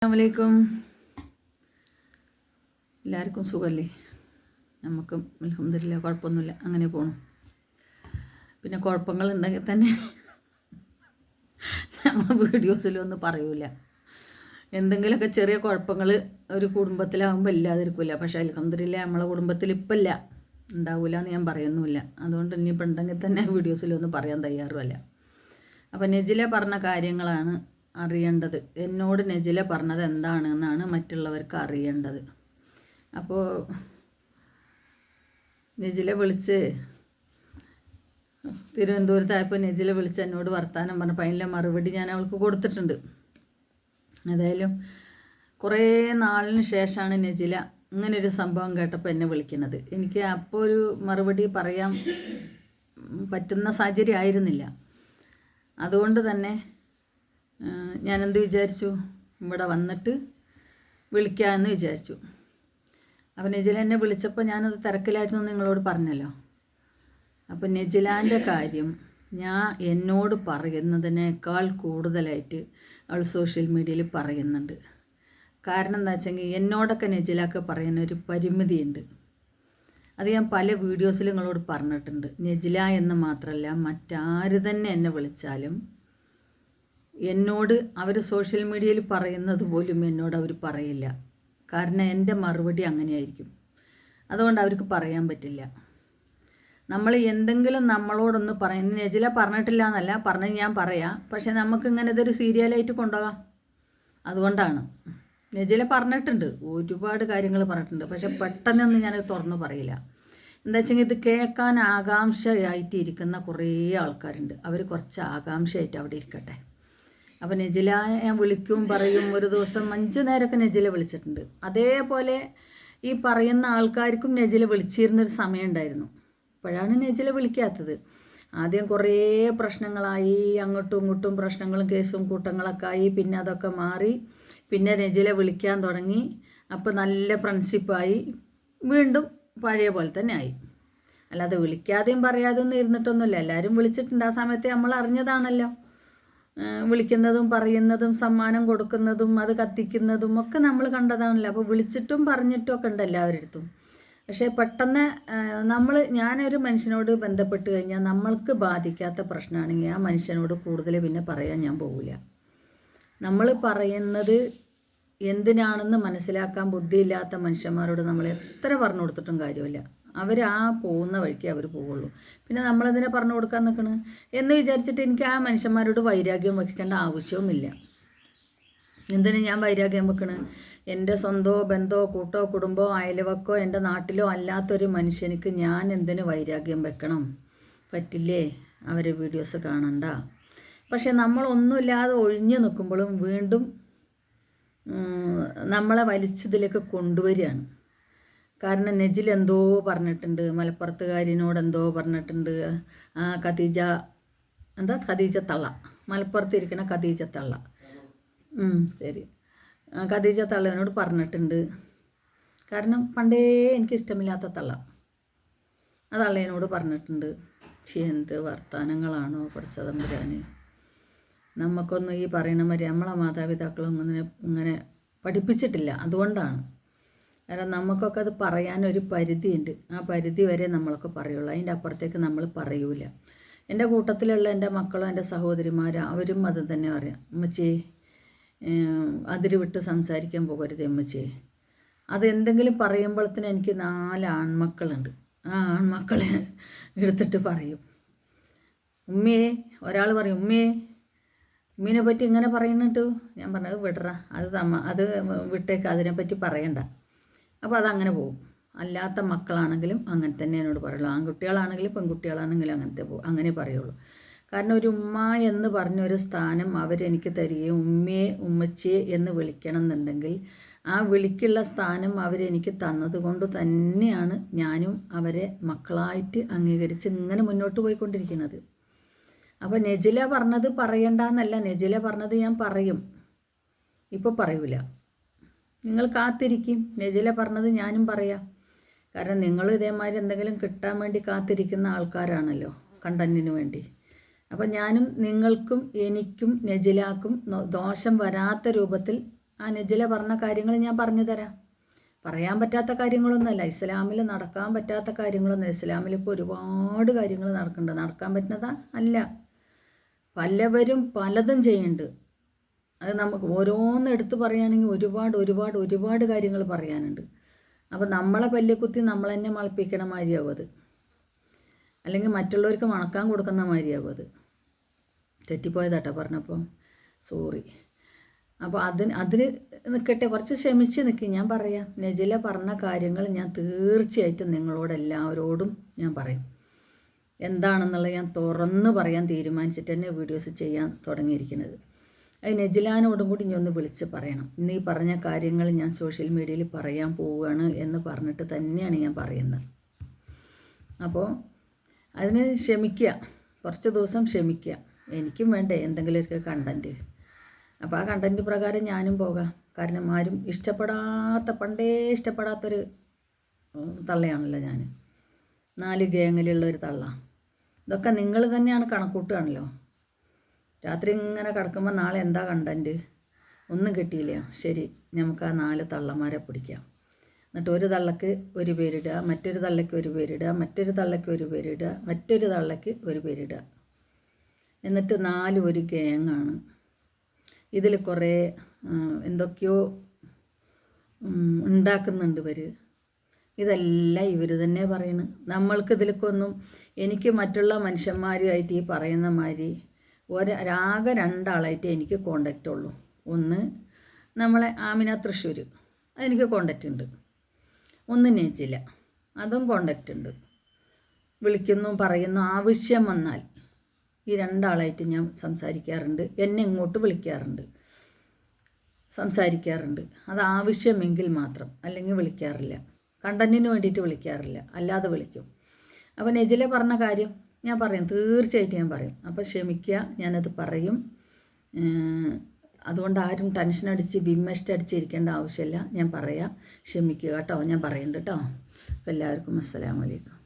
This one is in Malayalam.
അസ്സലാമലൈക്കും. എല്ലാവർക്കും സുഖമല്ലേ? നമുക്കും അൽഹംദുലില്ലാ കുഴപ്പമൊന്നുമില്ല, അങ്ങനെ പോകണം. പിന്നെ കുഴപ്പങ്ങളുണ്ടെങ്കിൽ തന്നെ നമ്മൾ വീഡിയോസിലൊന്നും പറയൂല. എന്തെങ്കിലുമൊക്കെ ചെറിയ കുഴപ്പങ്ങൾ ഒരു കുടുംബത്തിലാകുമ്പോൾ ഇല്ലാതിരിക്കില്ല. പക്ഷേ അൽഹംദുലില്ലാ നമ്മളെ കുടുംബത്തിൽ ഇപ്പം ഇല്ല, ഉണ്ടാവില്ല എന്ന് ഞാൻ പറയുന്നുമില്ല. അതുകൊണ്ട് ഇനിയിപ്പോൾ ഉണ്ടെങ്കിൽ തന്നെ വീഡിയോസിലൊന്നും പറയാൻ തയ്യാറുമല്ല. അപ്പം നെജില പറഞ്ഞ കാര്യങ്ങളാണ് അറിയേണ്ടത്. എന്നോട് നെജില പറഞ്ഞത് എന്താണെന്നാണ് മറ്റുള്ളവർക്ക് അറിയേണ്ടത്. അപ്പോൾ നെജില വിളിച്ച് തിരുവനന്തപുരത്തായപ്പോൾ നെജില വിളിച്ച് എന്നോട് വർത്താനം പറഞ്ഞപ്പോൾ അതിൻ്റെ മറുപടി ഞാൻ അവൾക്ക് കൊടുത്തിട്ടുണ്ട്. ഏതായാലും കുറേ നാളിന് ശേഷമാണ് നെജില ഇങ്ങനൊരു സംഭവം കേട്ടപ്പോൾ എന്നെ വിളിക്കുന്നത്. എനിക്ക് അപ്പോൾ ഒരു മറുപടി പറയാൻ പറ്റുന്ന സാഹചര്യം ആയിരുന്നില്ല. അതുകൊണ്ട് തന്നെ ഞാനെന്ത് വിചാരിച്ചു, ഇവിടെ വന്നിട്ട് വിളിക്കാമെന്ന് വിചാരിച്ചു. അപ്പോൾ നെജില എന്നെ വിളിച്ചപ്പോൾ ഞാനത് തിരക്കിലായിരുന്നു നിങ്ങളോട് പറഞ്ഞല്ലോ. അപ്പോൾ നെജിലാൻ്റെ കാര്യം എന്നോട് പറയുന്നതിനേക്കാൾ കൂടുതലായിട്ട് അവൾ സോഷ്യൽ മീഡിയയിൽ പറയുന്നുണ്ട്. കാരണം എന്താ വെച്ചെങ്കിൽ എന്നോടൊക്കെ നെജിലൊക്കെ പറയുന്ന ഒരു പരിമിതിയുണ്ട്. അത് ഞാൻ പല വീഡിയോസിലും നിങ്ങളോട് പറഞ്ഞിട്ടുണ്ട്. നെജില എന്ന് മാത്രമല്ല, മറ്റാര് തന്നെ എന്നെ വിളിച്ചാലും എന്നോട് അവർ സോഷ്യൽ മീഡിയയിൽ പറയുന്നത് പോലും എന്നോട് അവർ പറയില്ല. കാരണം എൻ്റെ മറുപടി അങ്ങനെയായിരിക്കും. അതുകൊണ്ട് അവർക്ക് പറയാൻ പറ്റില്ല. നമ്മൾ എന്തെങ്കിലും നമ്മളോടൊന്ന് പറയുന്നത് നെജില പറഞ്ഞിട്ടില്ല എന്നല്ല, പറഞ്ഞ് ഞാൻ പറയാം. പക്ഷേ നമുക്കിങ്ങനെ ഇതൊരു സീരിയലായിട്ട് കൊണ്ടുപോകാം. അതുകൊണ്ടാണ് നെജില പറഞ്ഞിട്ടുണ്ട്, ഒരുപാട് കാര്യങ്ങൾ പറഞ്ഞിട്ടുണ്ട്. പക്ഷെ പെട്ടെന്നൊന്നും ഞാനത് തുറന്നു പറയില്ല. എന്താ വെച്ചെങ്കിൽ ഇത് കേൾക്കാൻ ആകാംക്ഷയായിട്ട് ഇരിക്കുന്ന കുറേ ആൾക്കാരുണ്ട്. അവർ കുറച്ച് ആകാംക്ഷയായിട്ട് അവിടെ ഇരിക്കട്ടെ. അപ്പോൾ നെജില ഞാൻ വിളിക്കും പറയും. ഒരു ദിവസം 5 നേരമൊക്കെ നെജില വിളിച്ചിട്ടുണ്ട്. അതേപോലെ ഈ പറയുന്ന ആൾക്കാർക്കും നെജില വിളിച്ചിരുന്നൊരു സമയം ഉണ്ടായിരുന്നു. ഇപ്പോഴാണ് നെജില വിളിക്കാത്തത്. ആദ്യം കുറേ പ്രശ്നങ്ങളായി, അങ്ങോട്ടും ഇങ്ങോട്ടും പ്രശ്നങ്ങളും കേസും കൂട്ടങ്ങളൊക്കെ ആയി. പിന്നെ അതൊക്കെ മാറി, പിന്നെ നെജില വിളിക്കാൻ തുടങ്ങി. അപ്പോൾ നല്ല ഫ്രണ്ട്ഷിപ്പായി, വീണ്ടും പഴയ പോലെ തന്നെ ആയി. അല്ലാതെ വിളിക്കാതെയും പറയാതെയൊന്നും ഇരുന്നിട്ടൊന്നുമില്ല. എല്ലാവരും വിളിച്ചിട്ടുണ്ട്. ആ സമയത്ത് നമ്മൾ അറിഞ്ഞതാണല്ലോ. വിളിക്കുന്നതും പറയുന്നതും സമ്മാനം കൊടുക്കുന്നതും അത് കത്തിക്കുന്നതും ഒക്കെ നമ്മൾ കണ്ടതാണല്ലോ. അപ്പോൾ വിളിച്ചിട്ടും പറഞ്ഞിട്ടും ഒക്കെ ഉണ്ട് എല്ലാവരുടെ അടുത്തും. പക്ഷേ പെട്ടെന്ന് ഞാനൊരു മനുഷ്യനോട് ബന്ധപ്പെട്ട് കഴിഞ്ഞാൽ നമ്മൾക്ക് ബാധിക്കാത്ത പ്രശ്നമാണെങ്കിൽ ആ മനുഷ്യനോട് കൂടുതൽ പിന്നെ പറയാൻ ഞാൻ പോവില്ല. നമ്മൾ പറയുന്നത് എന്തിനാണെന്ന് മനസ്സിലാക്കാൻ ബുദ്ധിയില്ലാത്ത മനുഷ്യന്മാരോട് നമ്മൾ എത്ര പറഞ്ഞു കൊടുത്തിട്ടും കാര്യമില്ല. അവർ പോകുന്ന വഴിക്ക് അവർ പോവുള്ളൂ. പിന്നെ നമ്മളതിനെ പറഞ്ഞു കൊടുക്കാൻ നിൽക്കണം എന്ന് വിചാരിച്ചിട്ട് എനിക്ക് ആ മനുഷ്യന്മാരോട് വൈരാഗ്യം വയ്ക്കേണ്ട ആവശ്യവുമില്ല. എന്തിനു ഞാൻ വൈരാഗ്യം വെക്കണം? എൻ്റെ സ്വന്തോ ബന്ധമോ കൂട്ടോ കുടുംബമോ അയൽവക്കോ എൻ്റെ നാട്ടിലോ അല്ലാത്തൊരു മനുഷ്യനിക്ക് ഞാൻ എന്തിനു വൈരാഗ്യം വെക്കണം? പറ്റില്ലേ? അവരെ വീഡിയോസ് കാണണ്ട. പക്ഷെ നമ്മളൊന്നുമില്ലാതെ ഒഴിഞ്ഞു നിൽക്കുമ്പോഴും വീണ്ടും നമ്മളെ വലിച്ചതിലേക്ക് കൊണ്ടുവരികയാണ്. കാരണം നെജിൽ എന്തോ പറഞ്ഞിട്ടുണ്ട്, മലപ്പുറത്തുകാരിനോട് എന്തോ പറഞ്ഞിട്ടുണ്ട്. ഖദീജ തള്ള, മലപ്പുറത്ത് ഇരിക്കുന്ന ഖദീജ തള്ള. ശരി, ഖദീജ തള്ളനോട് പറഞ്ഞിട്ടുണ്ട്. കാരണം പണ്ടേ എനിക്കിഷ്ടമില്ലാത്ത തള്ള, ആ തള്ളേനോട് പറഞ്ഞിട്ടുണ്ട്. എന്ത് വർത്തമാനങ്ങളാണോ പഠിച്ചതമ്പുരാൻ. നമുക്കൊന്നും ഈ പറയുന്ന മാതിരി നമ്മളെ മാതാപിതാക്കളൊന്നും ഇങ്ങനെ പഠിപ്പിച്ചിട്ടില്ല. അതുകൊണ്ടാണ്. കാരണം നമുക്കൊക്കെ അത് പറയാനൊരു പരിധിയുണ്ട്. ആ പരിധി വരെ നമ്മളൊക്കെ പറയുള്ളൂ. അതിൻ്റെ അപ്പുറത്തേക്ക് നമ്മൾ പറയൂല. എൻ്റെ കൂട്ടത്തിലുള്ള എൻ്റെ മക്കളും എൻ്റെ സഹോദരിമാരും അവരും അത് തന്നെ പറയാം. ഉമ്മച്ചി അതിര് വിട്ട് സംസാരിക്കാൻ പോകരുത് ഉമ്മച്ചി. അത് എന്തെങ്കിലും പറയുമ്പോഴത്തേന് എനിക്ക് 4 ആൺമക്കളുണ്ട്. ആ ആൺമക്കളെ എടുത്തിട്ട് പറയും, ഉമ്മയെ ഒരാൾ പറയും, ഉമ്മീനെ പറ്റി ഇങ്ങനെ പറയുന്നിട്ടു. ഞാൻ പറഞ്ഞത് വിടറ, അത് വിട്ടേക്ക്, അതിനെപ്പറ്റി പറയണ്ട. അപ്പോൾ അതങ്ങനെ പോകും. അല്ലാത്ത മക്കളാണെങ്കിലും അങ്ങനെ തന്നെ എന്നോട് പറയുള്ളൂ. ആൺകുട്ടികളാണെങ്കിലും പെൺകുട്ടികളാണെങ്കിലും അങ്ങനെ പറയുള്ളൂ. കാരണം ഒരു ഉമ്മ എന്ന് പറഞ്ഞൊരു സ്ഥാനം അവരെനിക്ക് തരികയും ഉമ്മയെ ഉമ്മച്ചിയെ എന്ന് വിളിക്കണം എന്നുണ്ടെങ്കിൽ ആ വിളിക്കുള്ള സ്ഥാനം അവരെനിക്ക് തന്നതുകൊണ്ട് തന്നെയാണ് ഞാനും അവരെ മക്കളായിട്ട് അംഗീകരിച്ച് ഇങ്ങനെ മുന്നോട്ട് പോയിക്കൊണ്ടിരിക്കുന്നത്. അപ്പോൾ നെജില പറഞ്ഞത് പറയണ്ടെന്നല്ല, നെജില പറഞ്ഞത് ഞാൻ പറയും. ഇപ്പോൾ പറയൂല. നിങ്ങൾ കാത്തിരിക്കും. നെജില പറഞ്ഞത് ഞാനും പറയാം. കാരണം നിങ്ങൾ ഇതേമാതിരി എന്തെങ്കിലും കിട്ടാൻ വേണ്ടി കാത്തിരിക്കുന്ന ആൾക്കാരാണല്ലോ, കണ്ടന്റിന് വേണ്ടി. അപ്പം ഞാനും നിങ്ങൾക്കും എനിക്കും നെജിലാക്കും ദോഷം വരാത്ത രൂപത്തിൽ ആ നജില പറഞ്ഞ കാര്യങ്ങൾ ഞാൻ പറഞ്ഞു തരാം. പറയാൻ പറ്റാത്ത കാര്യങ്ങളൊന്നുമല്ല, ഇസ്ലാമിൽ നടക്കാൻ പറ്റാത്ത കാര്യങ്ങളൊന്നുമല്ല. ഇസ്ലാമിൽ ഇപ്പോൾ ഒരുപാട് കാര്യങ്ങൾ നടക്കുന്നുണ്ട്. നടക്കാൻ പറ്റുന്നതാ അല്ല, പലവരും പലതും ചെയ്യുന്നുണ്ട്. അത് നമുക്ക് ഓരോന്ന് എടുത്ത് പറയുകയാണെങ്കിൽ ഒരുപാട് ഒരുപാട് ഒരുപാട് കാര്യങ്ങൾ പറയാനുണ്ട്. അപ്പോൾ നമ്മളെ പല്ലിക്കുത്തി നമ്മൾ തന്നെ മളപ്പിക്കണ മാതിരിയാവും അത്, അല്ലെങ്കിൽ മറ്റുള്ളവർക്ക് മണക്കാൻ കൊടുക്കുന്ന മാതിരിയാവും അത്. തെറ്റിപ്പോയതാട്ടോ പറഞ്ഞപ്പോൾ, സോറി. അപ്പോൾ അതിൽ നിൽക്കട്ടെ, കുറച്ച് ക്ഷമിച്ച് നിൽക്കി. ഞാൻ പറയാം, നജില പറഞ്ഞ കാര്യങ്ങൾ ഞാൻ തീർച്ചയായിട്ടും നിങ്ങളോടെല്ലാവരോടും ഞാൻ പറയും. എന്താണെന്നുള്ളത് ഞാൻ തുറന്ന് പറയാൻ തീരുമാനിച്ചിട്ട് തന്നെ വീഡിയോസ് ചെയ്യാൻ തുടങ്ങിയിരിക്കുന്നത്. അത് നജിലാനോടും കൂടി ഞാൻ ഒന്ന് വിളിച്ച് പറയണം. ഇന്ന് ഈ പറഞ്ഞ കാര്യങ്ങൾ ഞാൻ സോഷ്യൽ മീഡിയയിൽ പറയാൻ പോവുകയാണ് എന്ന് പറഞ്ഞിട്ട് തന്നെയാണ് ഞാൻ പറയുന്നത്. അപ്പോൾ അതിന് ക്ഷമിക്കുക, കുറച്ച് ദിവസം ക്ഷമിക്കുക. എനിക്കും വേണ്ടേ എന്തെങ്കിലുമൊക്കെ കണ്ടൻറ്റ്. അപ്പോൾ ആ കണ്ടൻറ്റ് പ്രകാരം ഞാനും പോകാം. കാരണം ആരും പണ്ടേ ഇഷ്ടപ്പെടാത്തൊരു തള്ളയാണല്ലോ ഞാൻ. 4 ഗേങ്ങിലുള്ളൊരു തള്ള. ഇതൊക്കെ നിങ്ങൾ തന്നെയാണ് കണക്കൂട്ടുകയാണല്ലോ. രാത്രി ഇങ്ങനെ കിടക്കുമ്പോൾ നാളെ എന്താ കണ്ടൻറ്റ്, ഒന്നും കിട്ടിയില്ല. ശരി, നമുക്ക് ആ 4 തള്ളമാരെ പിടിക്കാം. എന്നിട്ട് ഒരു തള്ളക്ക് ഒരു പേരിടുക, മറ്റൊരു തള്ളയ്ക്ക് ഒരു പേരിടുക, മറ്റൊരു തള്ളയ്ക്ക് ഒരു പേരിടുക, മറ്റൊരു തള്ളയ്ക്ക് ഒരു പേരിടുക. എന്നിട്ട് 4 ഒരു ഗേങ്ങാണ്. ഇതിൽ കുറേ എന്തൊക്കെയോ ഉണ്ടാക്കുന്നുണ്ട് ഇവർ. ഇതെല്ലാം ഇവർ തന്നെ പറയുന്നു. നമ്മൾക്ക് ഇതിലേക്കൊന്നും, എനിക്ക് മറ്റുള്ള മനുഷ്യന്മാരുമായിട്ട് ഈ പറയുന്ന മാതിരി ആകെ 2 ആളായിട്ട് എനിക്ക് കോണ്ടാക്റ്റ് ഉള്ളൂ. ഒന്ന് നമ്മളെ ആമിന തൃശ്ശൂർ, അതെനിക്ക് കോണ്ടാക്റ്റ് ഉണ്ട്. ഒന്ന് നജില, അതും കോണ്ടാക്റ്റ് ഉണ്ട്. വിളിക്കുന്നു, പറയുന്നു, ആവശ്യം വന്നാൽ ഈ 2 ആളായിട്ട് ഞാൻ സംസാരിക്കാറുണ്ട്. എന്നെ ഇങ്ങോട്ട് വിളിക്കാറുണ്ട്, സംസാരിക്കാറുണ്ട്. അത് ആവശ്യമെങ്കിൽ മാത്രം, അല്ലെങ്കിൽ വിളിക്കാറില്ല. കണ്ടൻറ്റിന് വേണ്ടിയിട്ട് വിളിക്കാറില്ല, അല്ലാതെ വിളിക്കും. അപ്പോൾ നജില പറഞ്ഞ കാര്യം ഞാൻ പറയും, തീർച്ചയായിട്ടും ഞാൻ പറയും. അപ്പോൾ ക്ഷമിക്കുക, ഞാനത് പറയും. അതുകൊണ്ട് ആരും ടെൻഷൻ അടിച്ച് വിമസ്റ്റ് അടിച്ചിരിക്കേണ്ട ആവശ്യമില്ല. ഞാൻ പറയാം, ക്ഷമിക്കുക കേട്ടോ. ഞാൻ പറയുന്നുണ്ട് കേട്ടോ. അപ്പോൾ എല്ലാവർക്കും അസ്സലാമു അലൈക്കും.